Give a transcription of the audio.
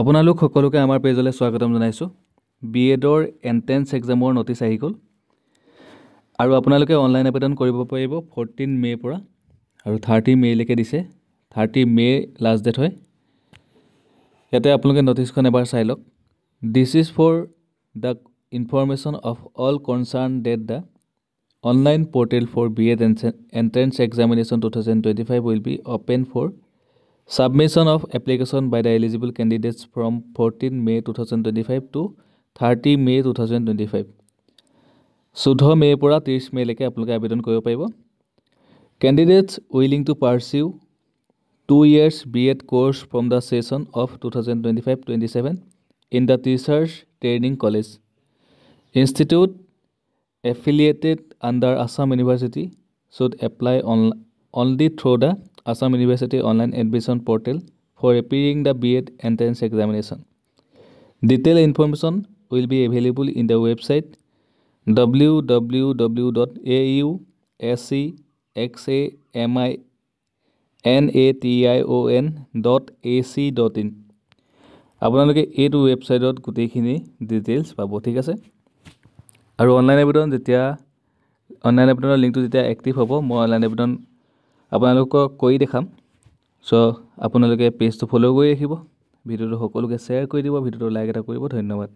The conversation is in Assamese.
আপোনালোক সকলোকে আমাৰ পেজলৈ স্বাগতম জনাইছোঁ। বিএডৰ এন্ট্ৰেন্স এক্সামৰ নটিচ আহি গ'ল আৰু আপোনালোকে অনলাইন আবেদন কৰিব পাৰিব 14 মে'ৰ পৰা আৰু 30 মে'লৈকে দিছে। 30 মে' লাষ্ট ডেট হয়। ইয়াতে আপোনালোকে নটিচখন এবাৰ চাই লওক। This is for the information of all concerned that the online portal for BEd entrance examination 2025 will be open for submission of application by the eligible candidates from 14 May 2025 to 30 May 2025. 14 মে'ৰ পৰা 30 মে'লৈকে আপোনালোকে আবেদন কৰিব পাৰিব। Candidates willing to pursue 2 years BEd course from the session of 2025-27 in the Teachers Training College Institute affiliated under Assam University should apply only through the Assam University online admission portal for appearing the BEd entrance examination. Detailed information will be available in the website www.ausexamination.ac.in আপোনালোকে এইটো ৱেবছাইটত গোটেইখিনি ডিটেইলছ পাব, ঠিক আছে। আৰু অনলাইন আবেদনৰ লিংকটো যেতিয়া এক্টিভ হ'ব, মই অনলাইন আবেদন আপোনালোকক কৰি দেখাম। চ' আপোনালোকে পেজটো ফ'ল' কৰি ৰাখিব, ভিডিঅ'টো সকলোকে শ্বেয়াৰ কৰি দিব, ভিডিঅ'টো লাইক এটা কৰিব। ধন্যবাদ।